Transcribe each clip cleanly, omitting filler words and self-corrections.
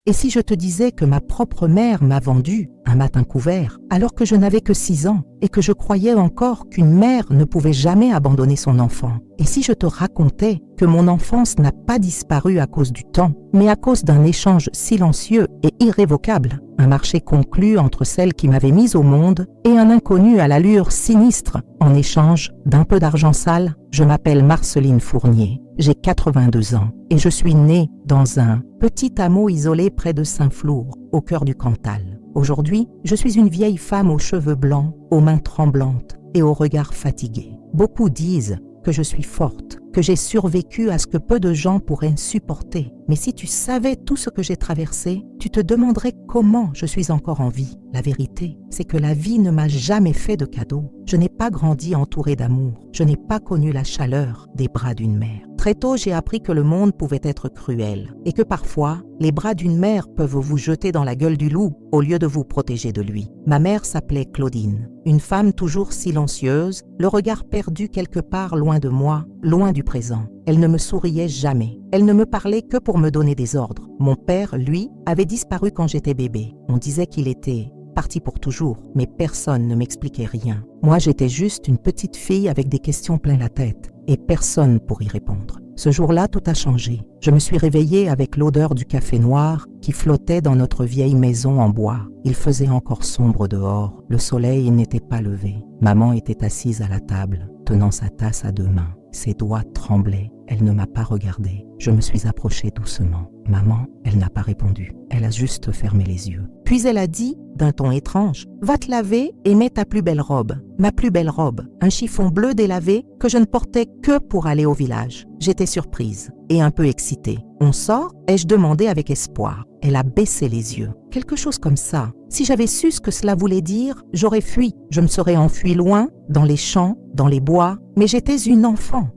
Et si je te disais que ma propre mère m'a vendu un matin couvert, alors que je n'avais que 6 ans et que je croyais encore qu'une mère ne pouvait jamais abandonner son enfant? Et si je te racontais que mon enfance n'a pas disparu à cause du temps, mais à cause d'un échange silencieux et irrévocable, un marché conclu entre celle qui m'avait mise au monde et un inconnu à l'allure sinistre en échange d'un peu d'argent sale? Je m'appelle Marceline Fournier, j'ai 82 ans et je suis née dans un petit hameau isolé près de Saint-Flour, au cœur du Cantal. Aujourd'hui, je suis une vieille femme aux cheveux blancs, aux mains tremblantes et au regard fatigué. Beaucoup disent que je suis forte, que j'ai survécu à ce que peu de gens pourraient supporter. Mais si tu savais tout ce que j'ai traversé, tu te demanderais comment je suis encore en vie. La vérité, c'est que la vie ne m'a jamais fait de cadeau. Je n'ai pas grandi entourée d'amour. Je n'ai pas connu la chaleur des bras d'une mère. Très tôt, j'ai appris que le monde pouvait être cruel et que parfois, les bras d'une mère peuvent vous jeter dans la gueule du loup au lieu de vous protéger de lui. Ma mère s'appelait Claudine, une femme toujours silencieuse, le regard perdu quelque part loin de moi, loin du présent. Elle ne me souriait jamais. Elle ne me parlait que pour me donner des ordres. Mon père, lui, avait disparu quand j'étais bébé. On disait qu'il était parti pour toujours, mais personne ne m'expliquait rien. Moi, j'étais juste une petite fille avec des questions plein la tête et personne pour y répondre. Ce jour-là, tout a changé. Je me suis réveillée avec l'odeur du café noir qui flottait dans notre vieille maison en bois. Il faisait encore sombre dehors. Le soleil n'était pas levé. Maman était assise à la table, tenant sa tasse à 2 mains. Ses doigts tremblaient. Elle ne m'a pas regardée. Je me suis approchée doucement. Maman, elle n'a pas répondu. Elle a juste fermé les yeux. Puis elle a dit, d'un ton étrange, « Va te laver et mets ta plus belle robe. » Ma plus belle robe, un chiffon bleu délavé que je ne portais que pour aller au village. J'étais surprise et un peu excitée. « On sort ?» ai-je demandé avec espoir. Elle a baissé les yeux. Quelque chose comme ça. Si j'avais su ce que cela voulait dire, j'aurais fui. Je me serais enfuie loin, dans les champs, dans les bois. Mais j'étais une enfant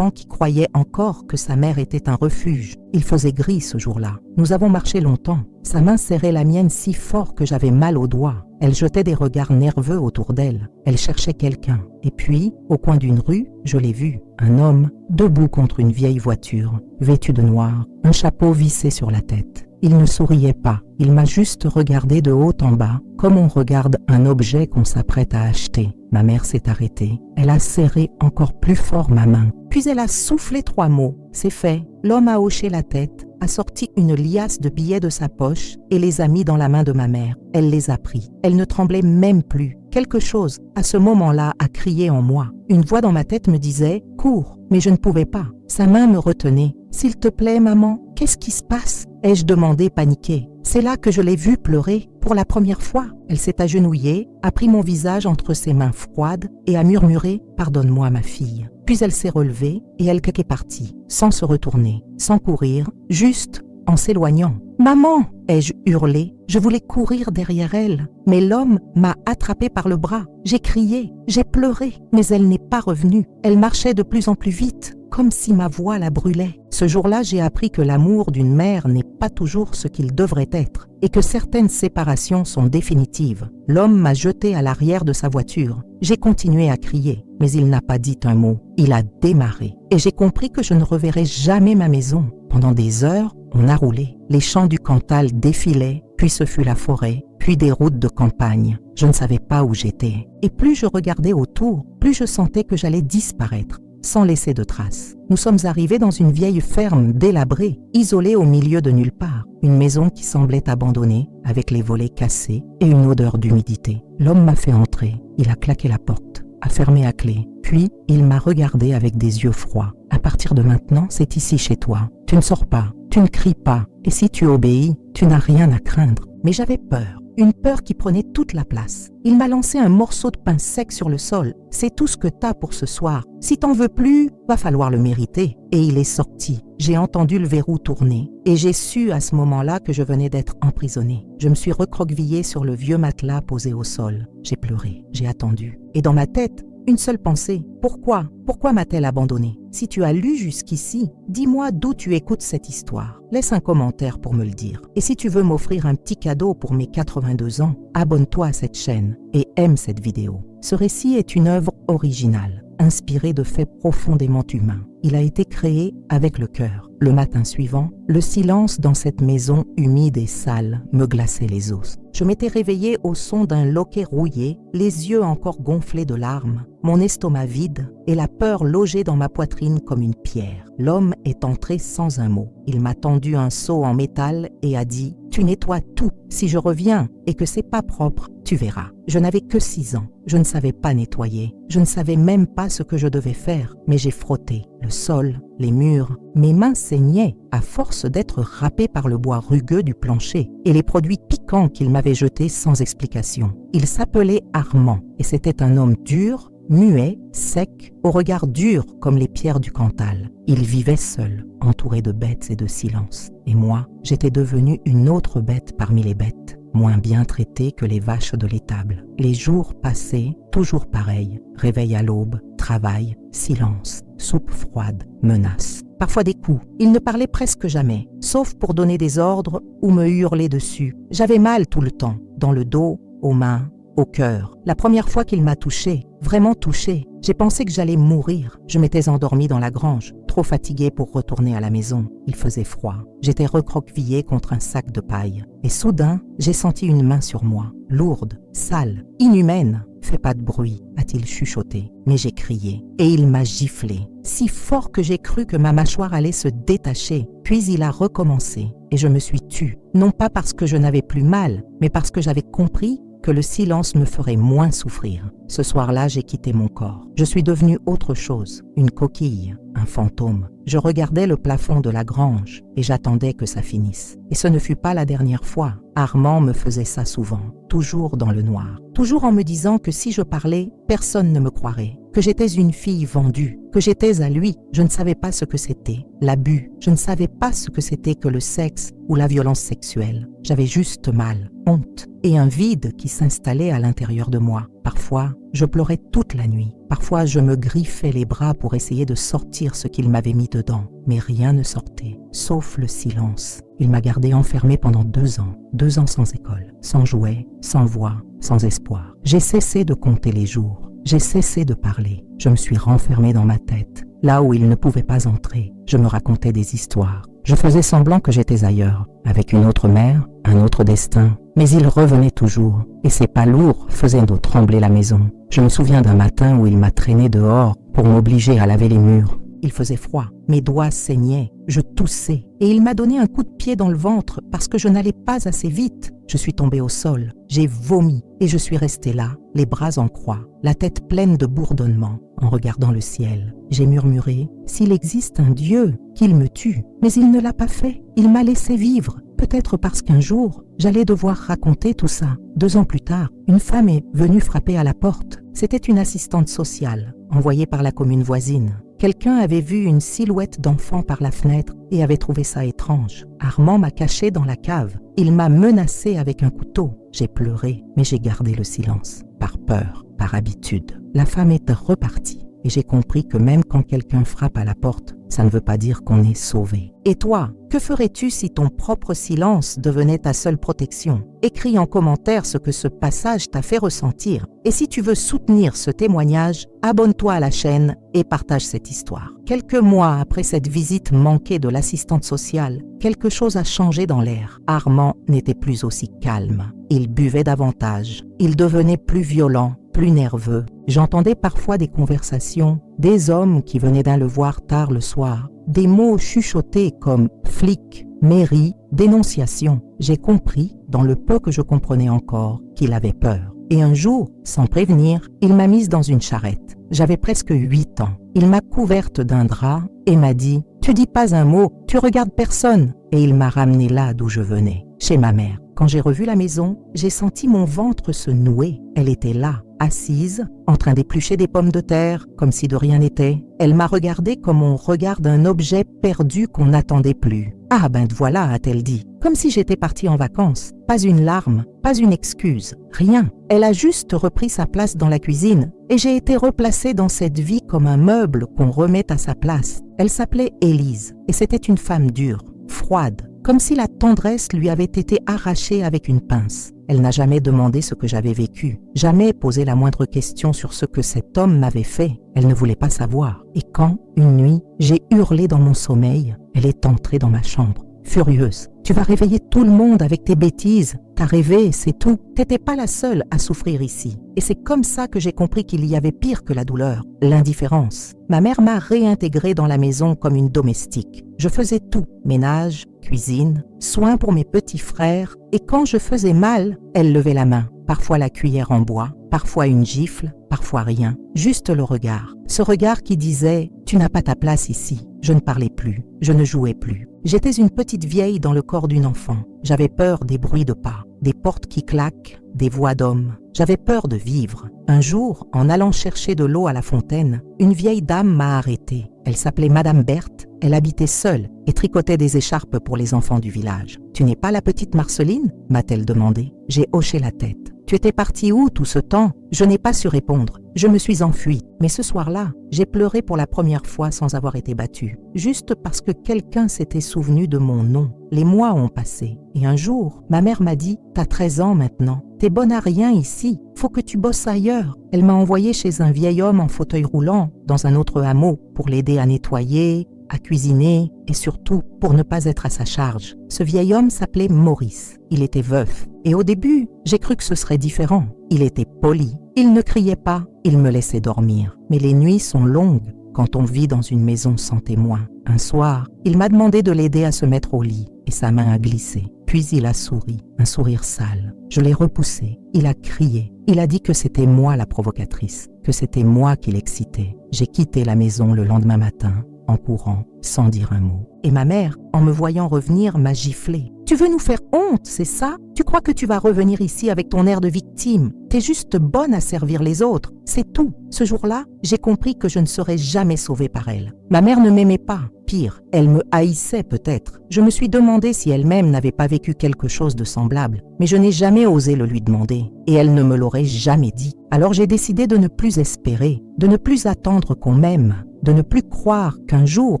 qui croyait encore que sa mère était un refuge. Il faisait gris ce jour-là. Nous avons marché longtemps. Sa main serrait la mienne si fort que j'avais mal aux doigts. Elle jetait des regards nerveux autour d'elle. Elle cherchait quelqu'un. Et puis, au coin d'une rue, je l'ai vu. Un homme, debout contre une vieille voiture, vêtu de noir, un chapeau vissé sur la tête. Il ne souriait pas. Il m'a juste regardé de haut en bas, comme on regarde un objet qu'on s'apprête à acheter. Ma mère s'est arrêtée. Elle a serré encore plus fort ma main. Puis elle a soufflé 3 mots. C'est fait. L'homme a hoché la tête, a sorti une liasse de billets de sa poche et les a mis dans la main de ma mère. Elle les a pris. Elle ne tremblait même plus. Quelque chose, à ce moment-là, a crié en moi. Une voix dans ma tête me disait « Cours !» Mais je ne pouvais pas. Sa main me retenait. « S'il te plaît, maman, qu'est-ce qui se passe ?» ai-je demandé paniquée. C'est là que je l'ai vue pleurer pour la première fois. Elle s'est agenouillée, a pris mon visage entre ses mains froides et a murmuré « Pardonne-moi, ma fille ». Puis elle s'est relevée et elle est partie, sans se retourner, sans courir, juste en s'éloignant. « Maman !» ai-je hurlé. Je voulais courir derrière elle, mais l'homme m'a attrapée par le bras. J'ai crié, j'ai pleuré, mais elle n'est pas revenue. Elle marchait de plus en plus vite, comme si ma voix la brûlait. Ce jour-là, j'ai appris que l'amour d'une mère n'est pas toujours ce qu'il devrait être et que certaines séparations sont définitives. L'homme m'a jetée à l'arrière de sa voiture. J'ai continué à crier, mais il n'a pas dit un mot. Il a démarré et j'ai compris que je ne reverrai jamais ma maison. Pendant des heures, on a roulé. Les champs du Cantal défilaient, puis ce fut la forêt, puis des routes de campagne. Je ne savais pas où j'étais. Et plus je regardais autour, plus je sentais que j'allais disparaître, sans laisser de traces. Nous sommes arrivés dans une vieille ferme délabrée, isolée au milieu de nulle part. Une maison qui semblait abandonnée, avec les volets cassés et une odeur d'humidité. L'homme m'a fait entrer. Il a claqué la porte, a fermé à clé. Puis, il m'a regardé avec des yeux froids. « À partir de maintenant, c'est ici chez toi. Tu ne sors pas, tu ne cries pas. Et si tu obéis, tu n'as rien à craindre. » Mais j'avais peur. Une peur qui prenait toute la place. Il m'a lancé un morceau de pain sec sur le sol. « C'est tout ce que t'as pour ce soir. Si t'en veux plus, va falloir le mériter. » Et il est sorti. J'ai entendu le verrou tourner. Et j'ai su à ce moment-là que je venais d'être emprisonnée. Je me suis recroquevillée sur le vieux matelas posé au sol. J'ai pleuré. J'ai attendu. Et dans ma tête, une seule pensée. Pourquoi ? Pourquoi m'a-t-elle abandonnée ? Si tu as lu jusqu'ici, dis-moi d'où tu écoutes cette histoire. Laisse un commentaire pour me le dire. Et si tu veux m'offrir un petit cadeau pour mes 82 ans, abonne-toi à cette chaîne et aime cette vidéo. Ce récit est une œuvre originale. inspiré de faits profondément humains. Il a été créé avec le cœur. Le matin suivant, le silence dans cette maison humide et sale me glaçait les os. Je m'étais réveillée au son d'un loquet rouillé, les yeux encore gonflés de larmes, mon estomac vide et la peur logée dans ma poitrine comme une pierre. L'homme est entré sans un mot. Il m'a tendu un seau en métal et a dit « Tu nettoies tout. Si je reviens et que c'est pas propre, tu verras. » Je n'avais que 6 ans. Je ne savais pas nettoyer. Je ne savais même pas ce que je devais faire, mais j'ai frotté le sol, les murs. Mes mains saignaient à force d'être râpées par le bois rugueux du plancher et les produits piquants qu'il m'avait jetés sans explication. Il s'appelait Armand et c'était un homme dur, muet, sec, au regard dur comme les pierres du Cantal. Il vivait seul, entouré de bêtes et de silence. Et moi, j'étais devenue une autre bête parmi les bêtes, moins bien traitée que les vaches de l'étable. Les jours passaient, toujours pareil. Réveil à l'aube, travail, silence, soupe froide, menace. Parfois des coups. Il ne parlait presque jamais, sauf pour donner des ordres ou me hurler dessus. J'avais mal tout le temps, dans le dos, aux mains, au cœur. La première fois qu'il m'a touchée, vraiment touchée, j'ai pensé que j'allais mourir. Je m'étais endormie dans la grange, trop fatiguée pour retourner à la maison. Il faisait froid. J'étais recroquevillée contre un sac de paille. Et soudain, j'ai senti une main sur moi, lourde, sale, inhumaine. « Fais pas de bruit », a-t-il chuchoté. Mais j'ai crié et il m'a giflé, si fort que j'ai cru que ma mâchoire allait se détacher. Puis il a recommencé et je me suis tue, non pas parce que je n'avais plus mal, mais parce que j'avais compris que le silence me ferait moins souffrir. Ce soir-là, j'ai quitté mon corps. Je suis devenue autre chose, une coquille, un fantôme. Je regardais le plafond de la grange et j'attendais que ça finisse. Et ce ne fut pas la dernière fois. Armand me faisait ça souvent, toujours dans le noir, toujours en me disant que si je parlais, personne ne me croirait, que j'étais une fille vendue, que j'étais à lui. Je ne savais pas ce que c'était, l'abus. Je ne savais pas ce que c'était que le sexe ou la violence sexuelle. J'avais juste mal, honte et un vide qui s'installait à l'intérieur de moi. Parfois, je pleurais toute la nuit. Parfois, je me griffais les bras pour essayer de sortir ce qu'il m'avait mis dedans. Mais rien ne sortait, sauf le silence. Il m'a gardée enfermée pendant 2 ans. 2 ans sans école, sans jouets, sans voix, sans espoir. J'ai cessé de compter les jours. J'ai cessé de parler. Je me suis renfermée dans ma tête, là où il ne pouvait pas entrer. Je me racontais des histoires. Je faisais semblant que j'étais ailleurs, avec une autre mère, un autre destin. Mais il revenait toujours, et ses pas lourds faisaient trembler la maison. Je me souviens d'un matin où il m'a traîné dehors pour m'obliger à laver les murs. Il faisait froid, mes doigts saignaient, je toussais, et il m'a donné un coup de pied dans le ventre parce que je n'allais pas assez vite. Je suis tombée au sol, j'ai vomi, et je suis restée là, les bras en croix, la tête pleine de bourdonnements, en regardant le ciel. J'ai murmuré, s'il existe un Dieu, qu'il me tue. Mais il ne l'a pas fait, il m'a laissé vivre. Peut-être parce qu'un jour, j'allais devoir raconter tout ça. 2 ans plus tard, une femme est venue frapper à la porte. C'était une assistante sociale, envoyée par la commune voisine. Quelqu'un avait vu une silhouette d'enfant par la fenêtre et avait trouvé ça étrange. Armand m'a cachée dans la cave. Il m'a menacée avec un couteau. J'ai pleuré, mais j'ai gardé le silence. Par peur, par habitude. La femme est repartie. Et j'ai compris que même quand quelqu'un frappe à la porte, ça ne veut pas dire qu'on est sauvé. Et toi, que ferais-tu si ton propre silence devenait ta seule protection? Écris en commentaire ce que ce passage t'a fait ressentir. Et si tu veux soutenir ce témoignage, abonne-toi à la chaîne et partage cette histoire. Quelques mois après cette visite manquée de l'assistante sociale, quelque chose a changé dans l'air. Armand n'était plus aussi calme. Il buvait davantage. Il devenait plus violent, plus nerveux. J'entendais parfois des conversations, des hommes qui venaient d'un le voir tard le soir, des mots chuchotés comme flic, mairie, dénonciation. J'ai compris, dans le peu que je comprenais encore, qu'il avait peur. Et un jour, sans prévenir, il m'a mise dans une charrette. J'avais presque 8 ans. Il m'a couverte d'un drap et m'a dit « Tu dis pas un mot, tu regardes personne ». Et il m'a ramené là d'où je venais, chez ma mère. Quand j'ai revu la maison, j'ai senti mon ventre se nouer. Elle était là, assise, en train d'éplucher des pommes de terre, comme si de rien n'était. Elle m'a regardé comme on regarde un objet perdu qu'on n'attendait plus. « Ah ben voilà », a-t-elle dit, comme si j'étais partie en vacances. Pas une larme, pas une excuse, rien. Elle a juste repris sa place dans la cuisine et j'ai été replacée dans cette vie comme un meuble qu'on remet à sa place. Elle s'appelait Élise et c'était une femme dure, froide, comme si la tendresse lui avait été arrachée avec une pince. Elle n'a jamais demandé ce que j'avais vécu, jamais posé la moindre question sur ce que cet homme m'avait fait. Elle ne voulait pas savoir. Et quand, une nuit, j'ai hurlé dans mon sommeil, elle est entrée dans ma chambre, furieuse. « Tu vas réveiller tout le monde avec tes bêtises. T'as rêvé, c'est tout. T'étais pas la seule à souffrir ici. » Et c'est comme ça que j'ai compris qu'il y avait pire que la douleur, l'indifférence. Ma mère m'a réintégrée dans la maison comme une domestique. Je faisais tout, ménage, cuisine, soins pour mes petits frères, et quand je faisais mal, elle levait la main, parfois la cuillère en bois, parfois une gifle, parfois rien, juste le regard. Ce regard qui disait « Tu n'as pas ta place ici ». Je ne parlais plus, je ne jouais plus. J'étais une petite vieille dans le corps d'une enfant. J'avais peur des bruits de pas, des portes qui claquent, des voix d'hommes. J'avais peur de vivre. Un jour, en allant chercher de l'eau à la fontaine, une vieille dame m'a arrêtée. Elle s'appelait Madame Berthe, elle habitait seule et tricotait des écharpes pour les enfants du village. « Tu n'es pas la petite Marceline ?» m'a-t-elle demandé. J'ai hoché la tête. « Tu étais partie où tout ce temps ?» Je n'ai pas su répondre. Je me suis enfuie. Mais ce soir-là, j'ai pleuré pour la première fois sans avoir été battue. Juste parce que quelqu'un s'était souvenu de mon nom. Les mois ont passé. Et un jour, ma mère m'a dit « T'as 13 ans maintenant. T'es bonne à rien ici. Faut que tu bosses ailleurs. » Elle m'a envoyée chez un vieil homme en fauteuil roulant, dans un autre hameau, pour l'aider à nettoyer, à cuisiner et surtout pour ne pas être à sa charge. Ce vieil homme s'appelait Maurice. Il était veuf. Et au début, j'ai cru que ce serait différent. Il était poli. Il ne criait pas. Il me laissait dormir. Mais les nuits sont longues quand on vit dans une maison sans témoin. Un soir, il m'a demandé de l'aider à se mettre au lit et sa main a glissé. Puis il a souri, un sourire sale. Je l'ai repoussé. Il a crié. Il a dit que c'était moi la provocatrice, que c'était moi qui l'excitais. J'ai quitté la maison le lendemain matin, en courant, sans dire un mot. Et ma mère, en me voyant revenir, m'a giflé. « Tu veux nous faire honte, c'est ça? Tu crois que tu vas revenir ici avec ton air de victime? T'es juste bonne à servir les autres, c'est tout. » Ce jour-là, j'ai compris que je ne serais jamais sauvée par elle. Ma mère ne m'aimait pas. Pire, elle me haïssait peut-être. Je me suis demandé si elle-même n'avait pas vécu quelque chose de semblable, mais je n'ai jamais osé le lui demander, et elle ne me l'aurait jamais dit. Alors j'ai décidé de ne plus espérer, de ne plus attendre qu'on m'aime, de ne plus croire qu'un jour,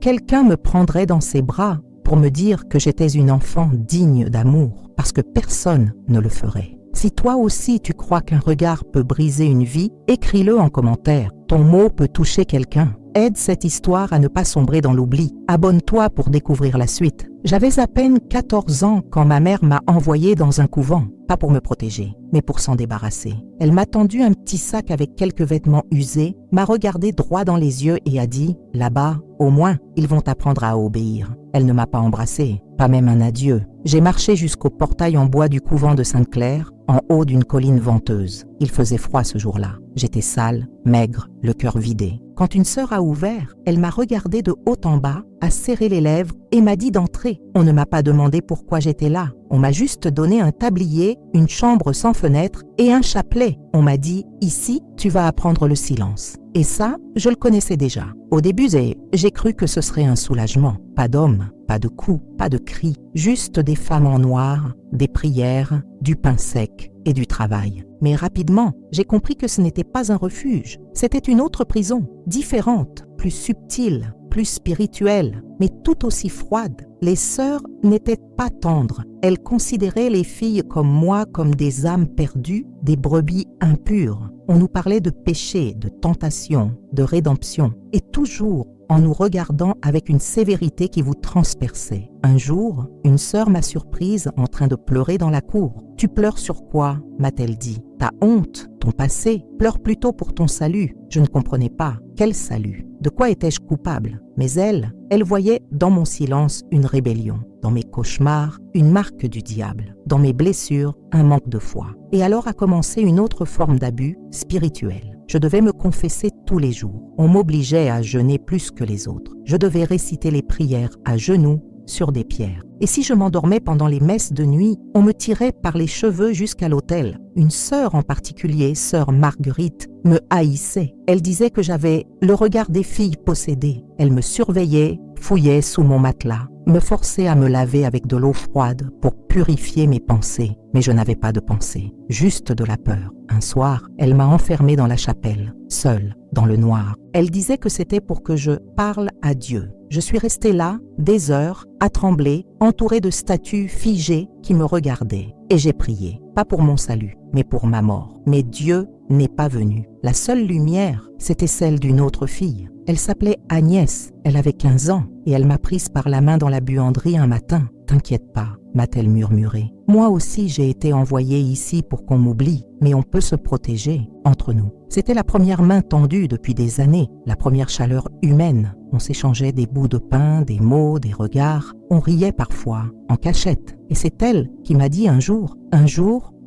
quelqu'un me prendrait dans ses bras pour me dire que j'étais une enfant digne d'amour, parce que personne ne le ferait. Si toi aussi tu crois qu'un regard peut briser une vie, écris-le en commentaire. Ton mot peut toucher quelqu'un. Aide cette histoire à ne pas sombrer dans l'oubli. Abonne-toi pour découvrir la suite. J'avais à peine 14 ans quand ma mère m'a envoyée dans un couvent, pas pour me protéger, mais pour s'en débarrasser. Elle m'a tendu un petit sac avec quelques vêtements usés, m'a regardé droit dans les yeux et a dit « Là-bas, au moins, ils vont apprendre à obéir. » Elle ne m'a pas embrassé, pas même un adieu. J'ai marché jusqu'au portail en bois du couvent de Sainte-Claire, en haut d'une colline venteuse. Il faisait froid ce jour-là. J'étais sale, maigre, le cœur vidé. Quand une sœur a ouvert, elle m'a regardé de haut en bas, a serré les lèvres et m'a dit d'entrer. On ne m'a pas demandé pourquoi j'étais là. On m'a juste donné un tablier, une chambre sans fenêtre et un chapelet. On m'a dit « Ici, tu vas apprendre le silence ». Et ça, je le connaissais déjà. Au début, j'ai cru que ce serait un soulagement. Pas d'hommes, pas de coups, pas de cris, juste des femmes en noir, des prières, du pain sec et du travail. Mais rapidement, j'ai compris que ce n'était pas un refuge. C'était une autre prison, différente, plus subtile, plus spirituelle, mais tout aussi froide. Les sœurs n'étaient pas tendres. Elles considéraient les filles comme moi comme des âmes perdues, des brebis impures. On nous parlait de péché, de tentation, de rédemption, et toujours en nous regardant avec une sévérité qui vous transperçait. Un jour, une sœur m'a surprise en train de pleurer dans la cour. « Tu pleures sur quoi ?» m'a-t-elle dit. « Ta honte, ton passé, pleure plutôt pour ton salut. » Je ne comprenais pas. Quel salut? De quoi étais-je coupable? Mais elle voyait dans mon silence une rébellion, dans mes cauchemars, une marque du diable, dans mes blessures, un manque de foi. Et alors a commencé une autre forme d'abus spirituel. Je devais me confesser tous les jours. On m'obligeait à jeûner plus que les autres. Je devais réciter les prières à genoux sur des pierres. Et si je m'endormais pendant les messes de nuit, on me tirait par les cheveux jusqu'à l'autel. Une sœur en particulier, sœur Marguerite, me haïssait. Elle disait que j'avais le regard des filles possédées. Elle me surveillait, fouillait sous mon matelas, me forçait à me laver avec de l'eau froide pour purifier mes pensées. Mais je n'avais pas de pensée, juste de la peur. Un soir, elle m'a enfermée dans la chapelle, seule, dans le noir. Elle disait que c'était pour que je parle à Dieu. Je suis restée là, des heures, à trembler, entourée de statues figées qui me regardaient. Et j'ai prié, pas pour mon salut, mais pour ma mort. Mais Dieu n'est pas venu. La seule lumière, c'était celle d'une autre fille. Elle s'appelait Agnès, elle avait 15 ans, et elle m'a prise par la main dans la buanderie un matin. « T'inquiète pas », m'a-t-elle murmuré. « Moi aussi j'ai été envoyée ici pour qu'on m'oublie, mais on peut se protéger entre nous. » C'était la première main tendue depuis des années, la première chaleur humaine. On s'échangeait des bouts de pain, des mots, des regards. On riait parfois, en cachette. Et c'est elle qui m'a dit un jour,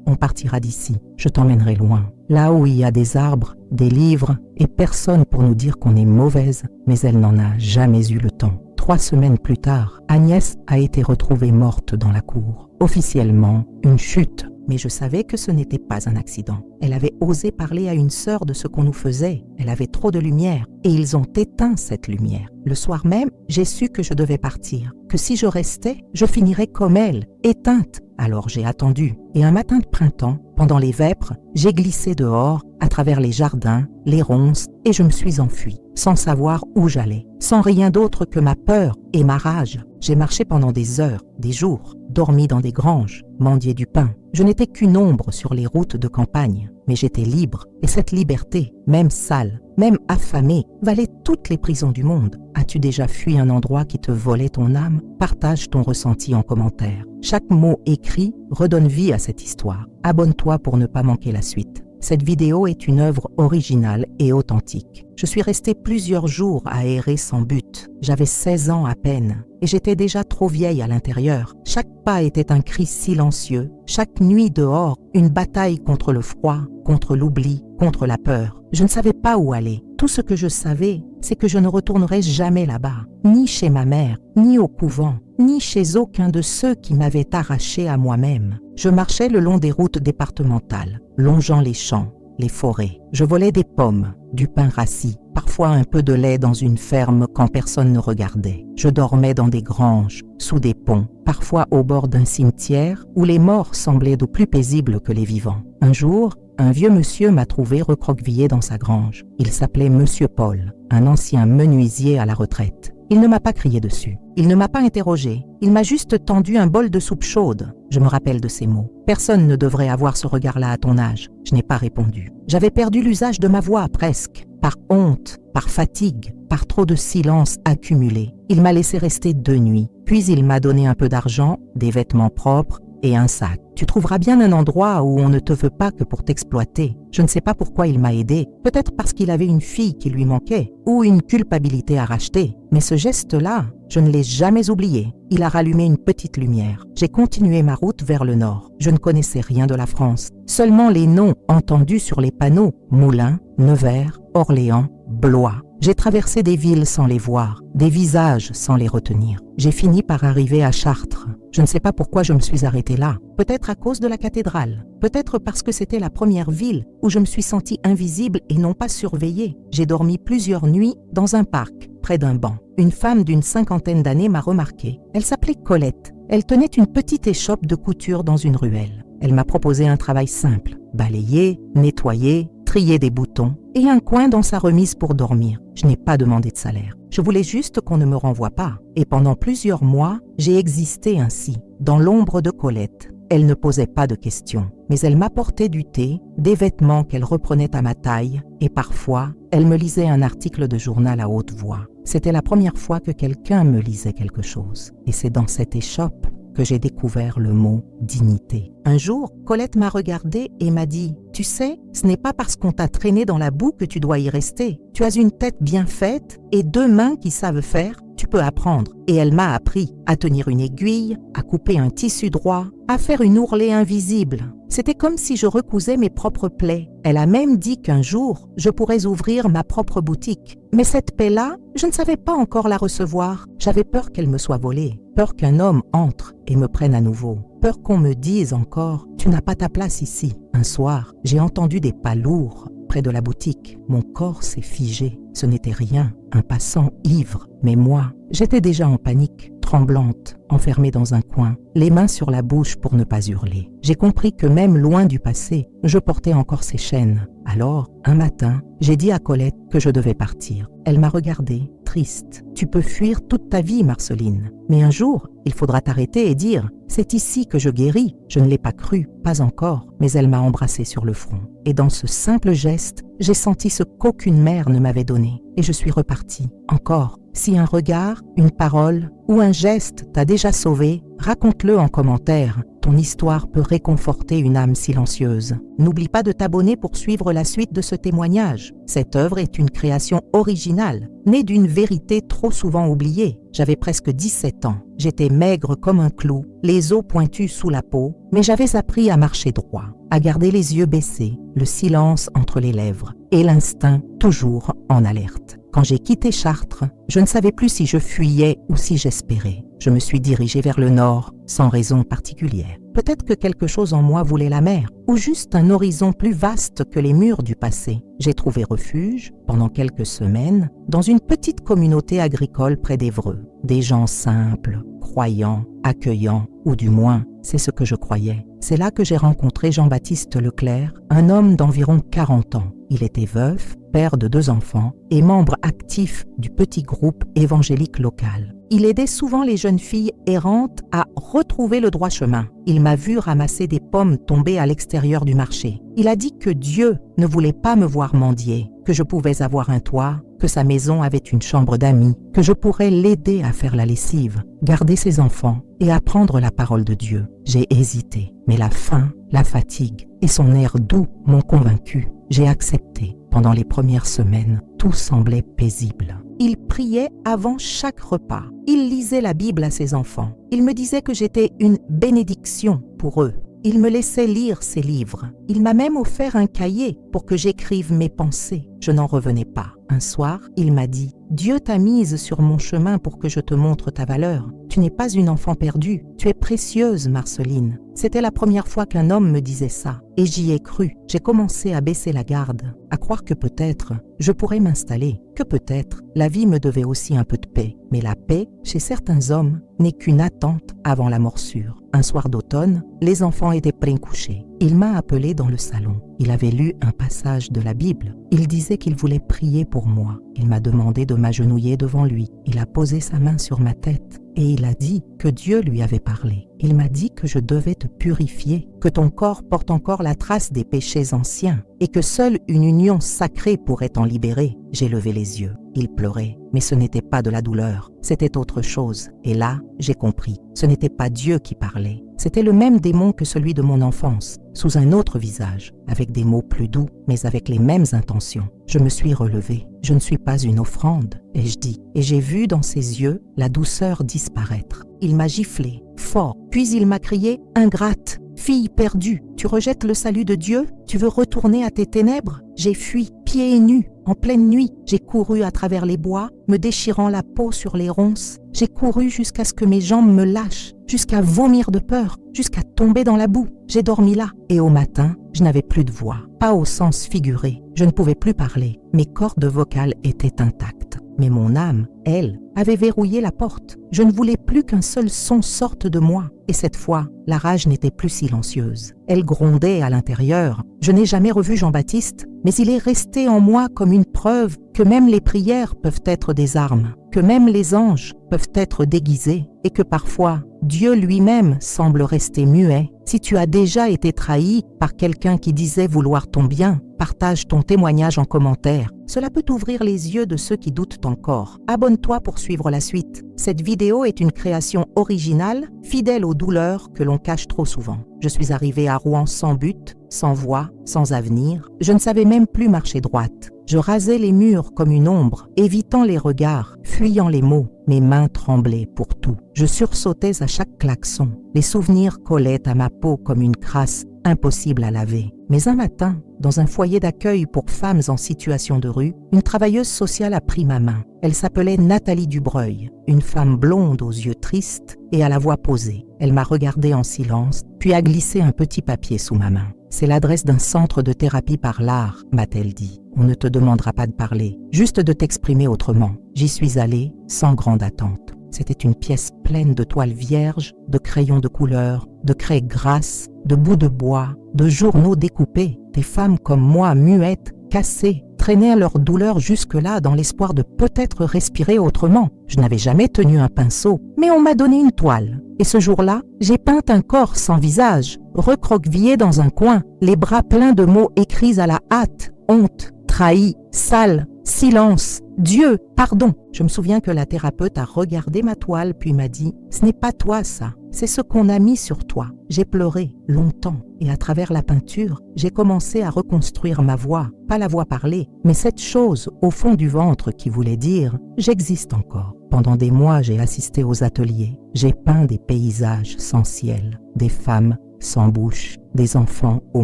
on partira d'ici. Je t'emmènerai loin. Là où il y a des arbres, des livres et personne pour nous dire qu'on est mauvaise. Mais elle n'en a jamais eu le temps. 3 semaines plus tard, Agnès a été retrouvée morte dans la cour. Officiellement, une chute. Mais je savais que ce n'était pas un accident. Elle avait osé parler à une sœur de ce qu'on nous faisait. Elle avait trop de lumière et ils ont éteint cette lumière. Le soir même, j'ai su que je devais partir, que si je restais, je finirais comme elle, éteinte. Alors j'ai attendu et un matin de printemps, pendant les vêpres, j'ai glissé dehors, à travers les jardins, les ronces et je me suis enfuie, sans savoir où j'allais, sans rien d'autre que ma peur et ma rage. J'ai marché pendant des heures, des jours, dormi dans des granges, mendié du pain. Je n'étais qu'une ombre sur les routes de campagne, mais j'étais libre et cette liberté, même sale, même affamée, valait toutes les prisons du monde. As-tu déjà fui un endroit qui te volait ton âme? Partage ton ressenti en commentaire. Chaque mot écrit redonne vie à cette histoire. Abonne-toi pour ne pas manquer la suite. Cette vidéo est une œuvre originale et authentique. Je suis restée plusieurs jours à errer sans but. J'avais 16 ans à peine et j'étais déjà trop vieille à l'intérieur. Chaque pas était un cri silencieux. Chaque nuit dehors, une bataille contre le froid, contre l'oubli, contre la peur. Je ne savais pas où aller. Tout ce que je savais, c'est que je ne retournerais jamais là-bas, ni chez ma mère, ni au couvent, ni chez aucun de ceux qui m'avaient arraché à moi-même. Je marchais le long des routes départementales, longeant les champs, les forêts. Je volais des pommes, du pain rassis, parfois un peu de lait dans une ferme quand personne ne regardait. Je dormais dans des granges, sous des ponts, parfois au bord d'un cimetière où les morts semblaient de plus paisibles que les vivants. Un jour, un vieux monsieur m'a trouvé recroquevillé dans sa grange. Il s'appelait Monsieur Paul, un ancien menuisier à la retraite. Il ne m'a pas crié dessus. Il ne m'a pas interrogé. Il m'a juste tendu un bol de soupe chaude. Je me rappelle de ces mots. Personne ne devrait avoir ce regard-là à ton âge. Je n'ai pas répondu. J'avais perdu l'usage de ma voix presque. Par honte, par fatigue, par trop de silence accumulé. Il m'a laissé rester 2 nuits. Puis il m'a donné un peu d'argent, des vêtements propres et un sac. Tu trouveras bien un endroit où on ne te veut pas que pour t'exploiter. Je ne sais pas pourquoi il m'a aidé. Peut-être parce qu'il avait une fille qui lui manquait ou une culpabilité à racheter. Mais ce geste-là, je ne l'ai jamais oublié. Il a rallumé une petite lumière. J'ai continué ma route vers le nord. Je ne connaissais rien de la France. Seulement les noms entendus sur les panneaux. Moulins, Nevers, Orléans, Blois. J'ai traversé des villes sans les voir, des visages sans les retenir. J'ai fini par arriver à Chartres. Je ne sais pas pourquoi je me suis arrêtée là. Peut-être à cause de la cathédrale. Peut-être parce que c'était la première ville où je me suis sentie invisible et non pas surveillée. J'ai dormi plusieurs nuits dans un parc, près d'un banc. Une femme d'une 50aine d'années m'a remarqué. Elle s'appelait Colette. Elle tenait une petite échoppe de couture dans une ruelle. Elle m'a proposé un travail simple. Balayer, nettoyer, trier des boutons et un coin dans sa remise pour dormir. Je n'ai pas demandé de salaire. Je voulais juste qu'on ne me renvoie pas. Et pendant plusieurs mois, j'ai existé ainsi, dans l'ombre de Colette. Elle ne posait pas de questions, mais elle m'apportait du thé, des vêtements qu'elle reprenait à ma taille, et parfois, elle me lisait un article de journal à haute voix. C'était la première fois que quelqu'un me lisait quelque chose. Et c'est dans cette échoppe que j'ai découvert le mot dignité. Un jour, Colette m'a regardé et m'a dit « Tu sais, ce n'est pas parce qu'on t'a traîné dans la boue que tu dois y rester. Tu as une tête bien faite et 2 mains qui savent faire. Tu peux apprendre. » Et elle m'a appris à tenir une aiguille, à couper un tissu droit, à faire une ourlée invisible. C'était comme si je recousais mes propres plaies. Elle a même dit qu'un jour, je pourrais ouvrir ma propre boutique. Mais cette paix-là, je ne savais pas encore la recevoir. J'avais peur qu'elle me soit volée, peur qu'un homme entre et me prenne à nouveau, peur qu'on me dise encore « Tu n'as pas ta place ici ». Un soir, j'ai entendu des pas lourds près de la boutique. Mon corps s'est figé. Ce n'était rien, un passant ivre. Mais moi, j'étais déjà en panique. tremblante, enfermée dans un coin, les mains sur la bouche pour ne pas hurler. J'ai compris que même loin du passé, je portais encore ces chaînes. Alors, un matin, j'ai dit à Colette que je devais partir. Elle m'a regardée, triste. « Tu peux fuir toute ta vie, Marceline. Mais un jour, il faudra t'arrêter et dire « C'est ici que je guéris ». Je ne l'ai pas cru, pas encore, mais elle m'a embrassée sur le front. Et dans ce simple geste, j'ai senti ce qu'aucune mère ne m'avait donné. Et je suis repartie. Encore, si un regard, une parole ou un geste t'a déjà sauvé, raconte-le en commentaire. Ton histoire peut réconforter une âme silencieuse. N'oublie pas de t'abonner pour suivre la suite de ce témoignage. Cette œuvre est une création originale, née d'une vérité trop souvent oubliée. J'avais presque 17 ans. J'étais maigre comme un clou, les os pointus sous la peau, mais j'avais appris à marcher droit, à garder les yeux baissés, le silence entre les lèvres et l'instinct toujours en alerte. Quand j'ai quitté Chartres, je ne savais plus si je fuyais ou si j'espérais. Je me suis dirigée vers le nord, sans raison particulière. Peut-être que quelque chose en moi voulait la mer, ou juste un horizon plus vaste que les murs du passé. J'ai trouvé refuge, pendant quelques semaines, dans une petite communauté agricole près d'Évreux. Des gens simples, croyants, accueillants, ou du moins, c'est ce que je croyais. C'est là que j'ai rencontré Jean-Baptiste Leclerc, un homme d'environ 40 ans. Il était veuf, père de 2 enfants et membre actif du petit groupe évangélique local. Il aidait souvent les jeunes filles errantes à retrouver le droit chemin. Il m'a vu ramasser des pommes tombées à l'extérieur du marché. Il a dit que Dieu ne voulait pas me voir mendier, que je pouvais avoir un toit, que sa maison avait une chambre d'amis, que je pourrais l'aider à faire la lessive, garder ses enfants et apprendre la parole de Dieu. J'ai hésité, mais la faim, la fatigue et son air doux m'ont convaincu. J'ai accepté. Pendant les premières semaines, tout semblait paisible. Il priait avant chaque repas. Il lisait la Bible à ses enfants. Il me disait que j'étais une bénédiction pour eux. Il me laissait lire ses livres. Il m'a même offert un cahier pour que j'écrive mes pensées. Je n'en revenais pas. Un soir, il m'a dit « Dieu t'a mise sur mon chemin pour que je te montre ta valeur. Tu n'es pas une enfant perdue. Tu es précieuse, Marceline. » C'était la première fois qu'un homme me disait ça. Et j'y ai cru. J'ai commencé à baisser la garde, à croire que peut-être je pourrais m'installer, que peut-être la vie me devait aussi un peu de paix. Mais la paix, chez certains hommes, n'est qu'une attente avant la morsure. Un soir d'automne, les enfants étaient près couchés. Il m'a appelé dans le salon. Il avait lu un passage de la Bible. Il disait qu'il voulait prier pour moi. Il m'a demandé de m'agenouiller devant lui. Il a posé sa main sur ma tête et il a dit que Dieu lui avait parlé. Il m'a dit que je devais te purifier, que ton corps porte encore la trace des péchés anciens et que seule une union sacrée pourrait t'en libérer. J'ai levé les yeux. Il pleurait, mais ce n'était pas de la douleur, c'était autre chose. Et là, j'ai compris, ce n'était pas Dieu qui parlait. C'était le même démon que celui de mon enfance, sous un autre visage, avec des mots plus doux, mais avec les mêmes intentions. Je me suis relevée. Je ne suis pas une offrande, ai-je dit, et j'ai vu dans ses yeux la douceur disparaître. Il m'a giflé, fort, puis il m'a crié « Ingrate ! Fille perdue, tu rejettes le salut de Dieu? Tu veux retourner à tes ténèbres ?» J'ai fui, pieds nus, en pleine nuit. J'ai couru à travers les bois, me déchirant la peau sur les ronces. J'ai couru jusqu'à ce que mes jambes me lâchent, jusqu'à vomir de peur, jusqu'à tomber dans la boue. J'ai dormi là, et au matin, je n'avais plus de voix, pas au sens figuré. Je ne pouvais plus parler. Mes cordes vocales étaient intactes. Mais mon âme, elle, avait verrouillé la porte. Je ne voulais plus qu'un seul son sorte de moi. Et cette fois, la rage n'était plus silencieuse. Elle grondait à l'intérieur. Je n'ai jamais revu Jean-Baptiste, mais il est resté en moi comme une preuve que même les prières peuvent être des armes, que même les anges peuvent être déguisés et que parfois, Dieu lui-même semble rester muet. Si tu as déjà été trahi par quelqu'un qui disait vouloir ton bien, partage ton témoignage en commentaire. Cela peut ouvrir les yeux de ceux qui doutent encore. Abonne-toi pour suivre la suite. Cette vidéo est une création originale, fidèle aux douleurs que l'on cache trop souvent. Je suis arrivée à Rouen sans but, sans voie, sans avenir. Je ne savais même plus marcher droite. Je rasais les murs comme une ombre, évitant les regards, fuyant les mots. Mes mains tremblaient pour tout. Je sursautais à chaque klaxon. Les souvenirs collaient à ma peau comme une crasse impossible à laver. Mais un matin, dans un foyer d'accueil pour femmes en situation de rue, une travailleuse sociale a pris ma main. Elle s'appelait Nathalie Dubreuil, une femme blonde aux yeux tristes et à la voix posée. Elle m'a regardé en silence, puis a glissé un petit papier sous ma main. « C'est l'adresse d'un centre de thérapie par l'art », m'a-t-elle dit. « On ne te demandera pas de parler, juste de t'exprimer autrement. » J'y suis allée sans grande attente. C'était une pièce pleine de toiles vierges, de crayons de couleur, de craies grasses, de bouts de bois, de journaux découpés. Des femmes comme moi, muettes, cassées, traînaient leur douleur jusque-là dans l'espoir de peut-être respirer autrement. Je n'avais jamais tenu un pinceau, mais on m'a donné une toile. Et ce jour-là, j'ai peint un corps sans visage, recroquevillé dans un coin, les bras pleins de mots écrits à la hâte, honte, trahi, sale, silence, Dieu, pardon. Je me souviens que la thérapeute a regardé ma toile puis m'a dit « Ce n'est pas toi ça, c'est ce qu'on a mis sur toi ». J'ai pleuré longtemps et à travers la peinture, j'ai commencé à reconstruire ma voix, pas la voix parlée, mais cette chose au fond du ventre qui voulait dire « J'existe encore ». Pendant des mois, j'ai assisté aux ateliers, j'ai peint des paysages sans ciel, des femmes sans bouche, des enfants aux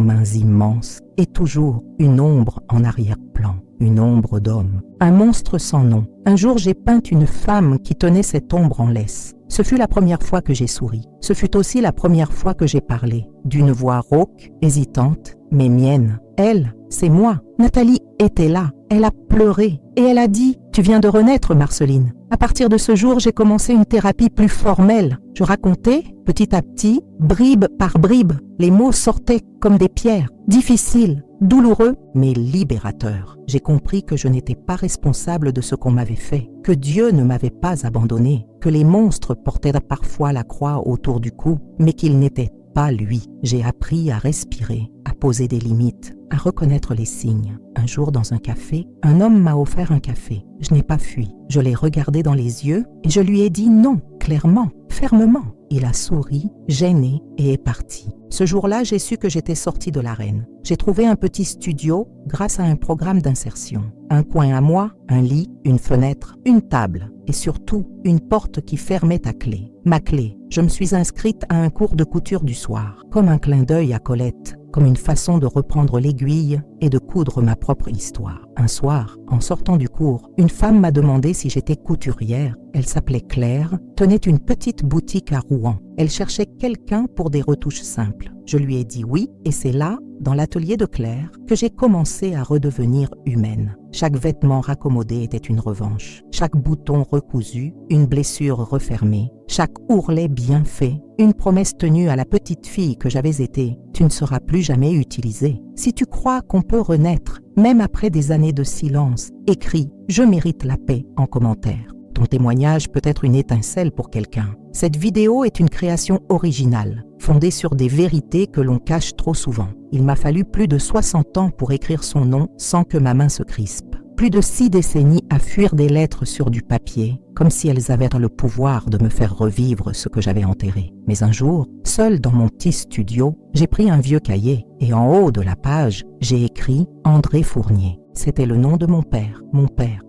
mains immenses et toujours une ombre en arrière-plan. Une ombre d'homme, un monstre sans nom. Un jour, j'ai peint une femme qui tenait cette ombre en laisse. Ce fut la première fois que j'ai souri. Ce fut aussi la première fois que j'ai parlé, d'une voix rauque, hésitante, mais mienne. Elle, c'est moi. Nathalie était là. Elle a pleuré et elle a dit « Tu viens de renaître, Marceline ». À partir de ce jour, j'ai commencé une thérapie plus formelle. Je racontais, petit à petit, bribe par bribe. Les mots sortaient comme des pierres, difficiles, douloureux, mais libérateurs. J'ai compris que je n'étais pas responsable de ce qu'on m'avait fait, que Dieu ne m'avait pas abandonné, que les monstres portaient parfois la croix autour du cou, mais qu'ils n'étaient pas lui. J'ai appris à respirer, à poser des limites, à reconnaître les signes. Un jour, dans un café, un homme m'a offert un café. Je n'ai pas fui. Je l'ai regardé dans les yeux et je lui ai dit non, clairement, fermement. Il a souri, gêné et est parti. Ce jour-là, j'ai su que j'étais sortie de l'arène. J'ai trouvé un petit studio grâce à un programme d'insertion. Un coin à moi, un lit, une fenêtre, une table et surtout une porte qui fermait à clé. Ma clé, je me suis inscrite à un cours de couture du soir, comme un clin d'œil à Colette, comme une façon de reprendre l'aiguille et de coudre ma propre histoire. Un soir, en sortant du cours, une femme m'a demandé si j'étais couturière. Elle s'appelait Claire, tenait une petite boutique à Rouen. Elle cherchait quelqu'un pour des retouches simples. Je lui ai dit oui et c'est là, dans l'atelier de Claire, que j'ai commencé à redevenir humaine. Chaque vêtement raccommodé était une revanche. Chaque bouton recousu, une blessure refermée. Chaque ourlet bien fait, une promesse tenue à la petite fille que j'avais été. Tu ne seras plus jamais utilisée. Si tu crois qu'on peut renaître, même après des années de silence, écris « Je mérite la paix » en commentaire. Ton témoignage peut être une étincelle pour quelqu'un. Cette vidéo est une création originale, fondée sur des vérités que l'on cache trop souvent. Il m'a fallu plus de 60 ans pour écrire son nom sans que ma main se crispe. Plus de 6 décennies à fuir des lettres sur du papier, comme si elles avaient le pouvoir de me faire revivre ce que j'avais enterré. Mais un jour, seul dans mon petit studio, j'ai pris un vieux cahier et en haut de la page, j'ai écrit André Fournier. C'était le nom de mon père,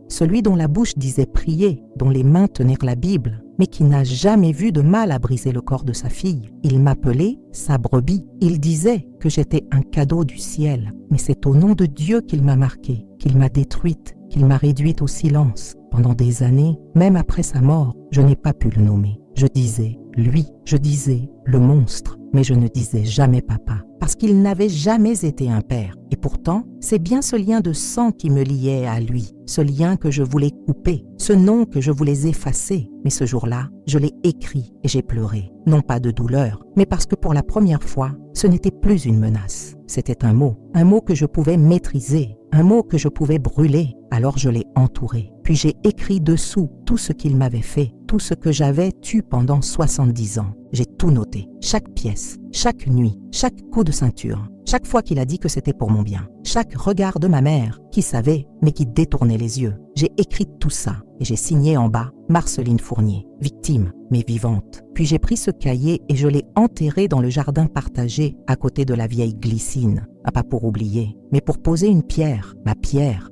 celui dont la bouche disait prier, dont les mains tenaient la Bible, mais qui n'a jamais vu de mal à briser le corps de sa fille. Il m'appelait sa brebis. Il disait que j'étais un cadeau du ciel, mais c'est au nom de Dieu qu'il m'a marquée, qu'il m'a détruite, qu'il m'a réduite au silence. Pendant des années, même après sa mort, je n'ai pas pu le nommer. Je disais lui, je disais le monstre, mais je ne disais jamais papa, parce qu'il n'avait jamais été un père. Et pourtant, c'est bien ce lien de sang qui me liait à lui, ce lien que je voulais couper, ce nom que je voulais effacer. Mais ce jour-là, je l'ai écrit et j'ai pleuré, non pas de douleur, mais parce que pour la première fois, ce n'était plus une menace. C'était un mot que je pouvais maîtriser, un mot que je pouvais brûler. Alors je l'ai entouré, puis j'ai écrit dessous tout ce qu'il m'avait fait, tout ce que j'avais tu pendant 70 ans. J'ai tout noté, chaque pièce, chaque nuit, chaque coup de ceinture, chaque fois qu'il a dit que c'était pour mon bien, chaque regard de ma mère qui savait mais qui détournait les yeux. J'ai écrit tout ça et j'ai signé en bas Marceline Fournier, victime mais vivante. Puis j'ai pris ce cahier et je l'ai enterré dans le jardin partagé à côté de la vieille glycine. Pas pour oublier, mais pour poser une pierre,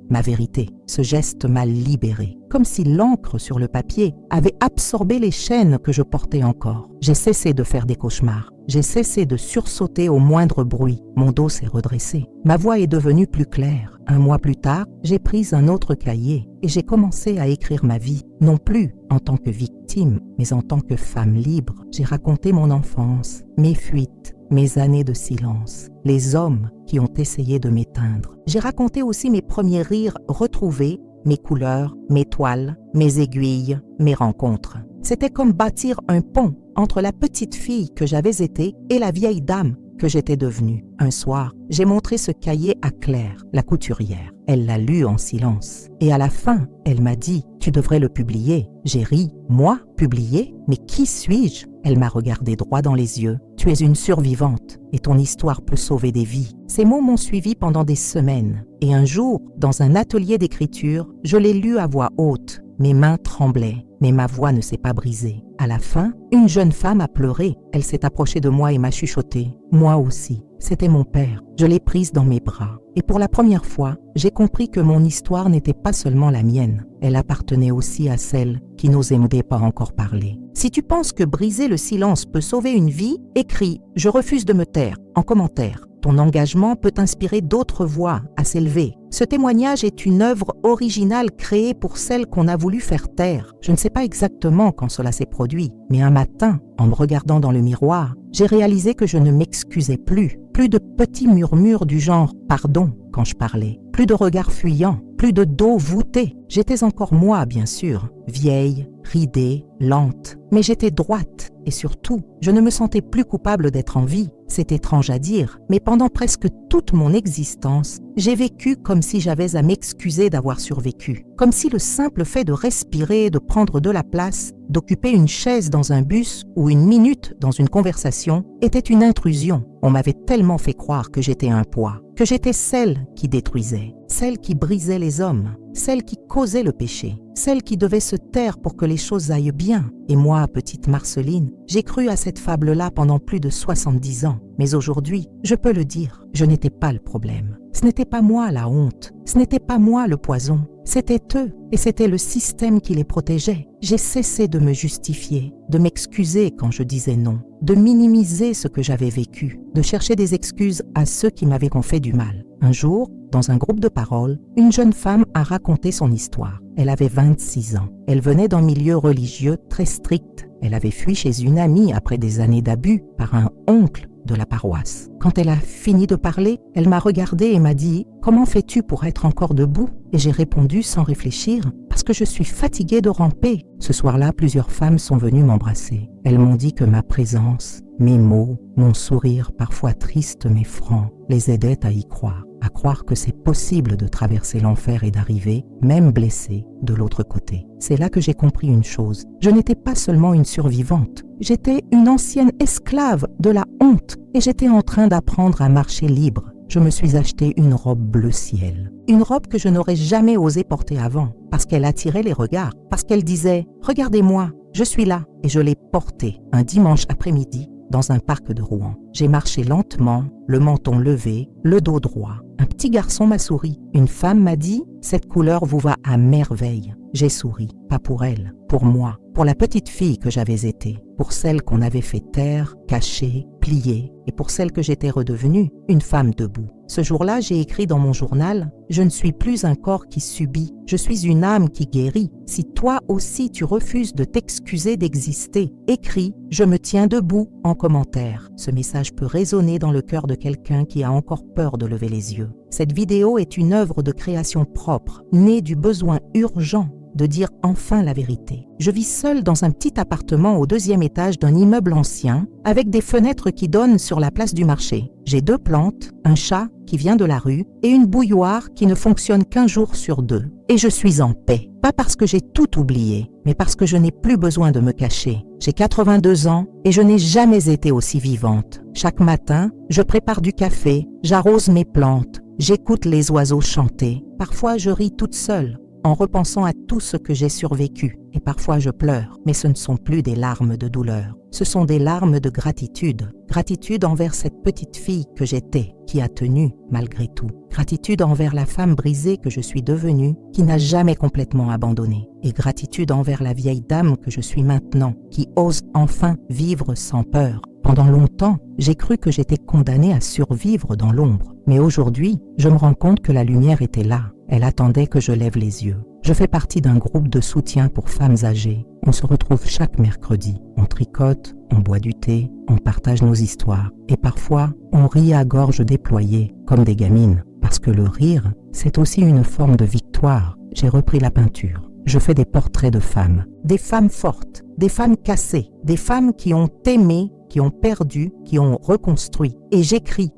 ma vérité. Ce geste m'a libérée, comme si l'encre sur le papier avait absorbé les chaînes que je portais encore. J'ai cessé de faire des cauchemars. J'ai cessé de sursauter au moindre bruit. Mon dos s'est redressé. Ma voix est devenue plus claire. Un mois plus tard, j'ai pris un autre cahier et j'ai commencé à écrire ma vie, non plus en tant que victime, mais en tant que femme libre. J'ai raconté mon enfance, mes fuites, mes années de silence, les hommes qui ont essayé de m'éteindre. J'ai raconté aussi mes premiers rires retrouvés, mes couleurs, mes toiles, mes aiguilles, mes rencontres. C'était comme bâtir un pont entre la petite fille que j'avais été et la vieille dame que j'étais devenue. Un soir, j'ai montré ce cahier à Claire, la couturière. Elle l'a lu en silence. Et à la fin, elle m'a dit « Tu devrais le publier ». J'ai ri. « Moi, publier? Mais qui suis-je » Elle m'a regardé droit dans les yeux. « Tu es une survivante et ton histoire peut sauver des vies. » Ces mots m'ont suivi pendant des semaines. Et un jour, dans un atelier d'écriture, je l'ai lu à voix haute. Mes mains tremblaient, mais ma voix ne s'est pas brisée. À la fin, une jeune femme a pleuré. Elle s'est approchée de moi et m'a chuchoté. Moi aussi. C'était mon père. Je l'ai prise dans mes bras. Et pour la première fois, j'ai compris que mon histoire n'était pas seulement la mienne. Elle appartenait aussi à celle qui n'osait pas encore parler. Si tu penses que briser le silence peut sauver une vie, écris « Je refuse de me taire » en commentaire. Ton engagement peut inspirer d'autres voix à s'élever. Ce témoignage est une œuvre originale créée pour celle qu'on a voulu faire taire. Je ne sais pas exactement quand cela s'est produit, mais un matin, en me regardant dans le miroir, j'ai réalisé que je ne m'excusais plus. Plus de petits murmures du genre « pardon » quand je parlais. Plus de regards fuyants, plus de dos voûtés. J'étais encore moi, bien sûr, vieille, ridée, lente. Mais j'étais droite et surtout, je ne me sentais plus coupable d'être en vie. C'est étrange à dire, mais pendant presque toute mon existence, j'ai vécu comme si j'avais à m'excuser d'avoir survécu. Comme si le simple fait de respirer, de prendre de la place, d'occuper une chaise dans un bus ou une minute dans une conversation était une intrusion. On m'avait tellement fait croire que j'étais un poids, que j'étais celle qui détruisait, celle qui brisait les hommes, celle qui causait le péché, celle qui devait se taire pour que les choses aillent bien. Et moi, petite Marceline, j'ai cru à cette fable-là pendant plus de 70 ans. Mais aujourd'hui, je peux le dire, je n'étais pas le problème. Ce n'était pas moi la honte, ce n'était pas moi le poison. C'était eux et c'était le système qui les protégeait. J'ai cessé de me justifier, de m'excuser quand je disais non, de minimiser ce que j'avais vécu, de chercher des excuses à ceux qui m'avaient fait du mal. Un jour, dans un groupe de parole, une jeune femme a raconté son histoire. Elle avait 26 ans. Elle venait d'un milieu religieux très strict. Elle avait fui chez une amie après des années d'abus par un oncle de la paroisse. Quand elle a fini de parler, elle m'a regardée et m'a dit « Comment fais-tu pour être encore debout ?» Et j'ai répondu sans réfléchir « Parce que je suis fatiguée de ramper. » Ce soir-là, plusieurs femmes sont venues m'embrasser. Elles m'ont dit que ma présence, mes mots, mon sourire parfois triste mais franc, les aidaient à y croire. À croire que c'est possible de traverser l'enfer et d'arriver, même blessé, de l'autre côté. C'est là que j'ai compris une chose. Je n'étais pas seulement une survivante. J'étais une ancienne esclave de la honte et j'étais en train d'apprendre à marcher libre. Je me suis acheté une robe bleu ciel. Une robe que je n'aurais jamais osé porter avant parce qu'elle attirait les regards, parce qu'elle disait « Regardez-moi, je suis là » et je l'ai portée un dimanche après-midi dans un parc de Rouen. J'ai marché lentement, le menton levé, le dos droit. Un petit garçon m'a souri. Une femme m'a dit « Cette couleur vous va à merveille ». J'ai souri, pas pour elle, pour moi, pour la petite fille que j'avais été, pour celle qu'on avait fait taire, cacher, plier, et pour celle que j'étais redevenue, une femme debout. Ce jour-là, j'ai écrit dans mon journal « Je ne suis plus un corps qui subit, je suis une âme qui guérit. Si toi aussi tu refuses de t'excuser d'exister, écris « Je me tiens debout » en commentaire. Ce message peut résonner dans le cœur de quelqu'un qui a encore peur de lever les yeux. Cette vidéo est une œuvre de création propre, née du besoin urgent de dire enfin la vérité. Je vis seule dans un petit appartement au 2e étage d'un immeuble ancien avec des fenêtres qui donnent sur la place du marché. J'ai 2 plantes, un chat qui vient de la rue et une bouilloire qui ne fonctionne qu'1 jour sur 2. Et je suis en paix. Pas parce que j'ai tout oublié, mais parce que je n'ai plus besoin de me cacher. J'ai 82 ans et je n'ai jamais été aussi vivante. Chaque matin, je prépare du café, j'arrose mes plantes, j'écoute les oiseaux chanter. Parfois, je ris toute seule en repensant à tout ce que j'ai survécu. Et parfois je pleure, mais ce ne sont plus des larmes de douleur. Ce sont des larmes de gratitude. Gratitude envers cette petite fille que j'étais, qui a tenu malgré tout. Gratitude envers la femme brisée que je suis devenue, qui n'a jamais complètement abandonné. Et gratitude envers la vieille dame que je suis maintenant, qui ose enfin vivre sans peur. Pendant longtemps, j'ai cru que j'étais condamnée à survivre dans l'ombre. Mais aujourd'hui, je me rends compte que la lumière était là. Elle attendait que je lève les yeux. Je fais partie d'un groupe de soutien pour femmes âgées. On se retrouve chaque mercredi. On tricote, on boit du thé, on partage nos histoires. Et parfois, on rit à gorge déployée, comme des gamines. Parce que le rire, c'est aussi une forme de victoire. J'ai repris la peinture. je fais des portraits de femmes fortes, des femmes cassées, des femmes qui ont aimé, qui ont perdu, qui ont reconstruit. Et j'écris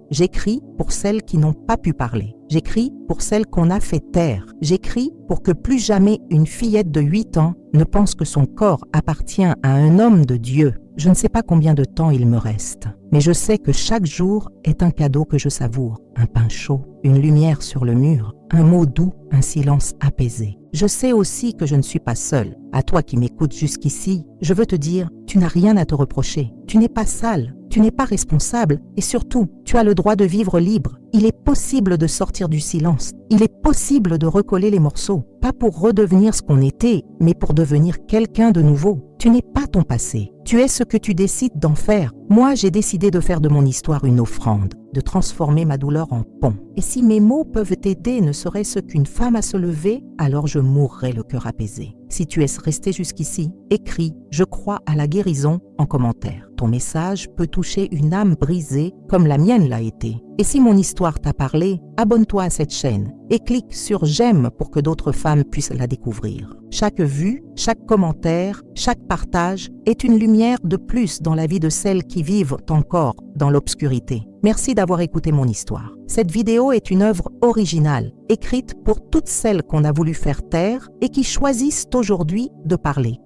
pour celles qui n'ont pas pu parler. J'écris pour celles qu'on a fait taire. J'écris pour que plus jamais une fillette de 8 ans ne pense que son corps appartient à un homme de Dieu. Je ne sais pas combien de temps il me reste, mais je sais que chaque jour est un cadeau que je savoure. Un pain chaud, une lumière sur le mur, un mot doux, un silence apaisé. Je sais aussi que je ne suis pas seule. À toi qui m'écoutes jusqu'ici, je veux te dire, tu n'as rien à te reprocher. Tu n'es pas sale, tu n'es pas responsable et surtout, tu as le droit de vivre libre. Il est possible de sortir du silence. Il est possible de recoller les morceaux. Pas pour redevenir ce qu'on était, mais pour devenir quelqu'un de nouveau. Tu n'es pas ton passé. Tu es ce que tu décides d'en faire. Moi, j'ai décidé de faire de mon histoire une offrande, de transformer ma douleur en pont. Et si mes mots peuvent t'aider, ne serait-ce qu'une femme à se lever, alors je mourrai le cœur apaisé. Si tu es resté jusqu'ici, écris « Je crois à la guérison » en commentaire. Ton message peut toucher une âme brisée comme la mienne l'a été. Et si mon histoire t'a parlé, abonne-toi à cette chaîne et clique sur « J'aime » pour que d'autres femmes puissent la découvrir. Chaque vue, chaque commentaire, chaque partage est une lumière de plus dans la vie de celles qui vivent encore dans l'obscurité. Merci d'avoir écouté mon histoire. Cette vidéo est une œuvre originale, écrite pour toutes celles qu'on a voulu faire taire et qui choisissent aujourd'hui de parler.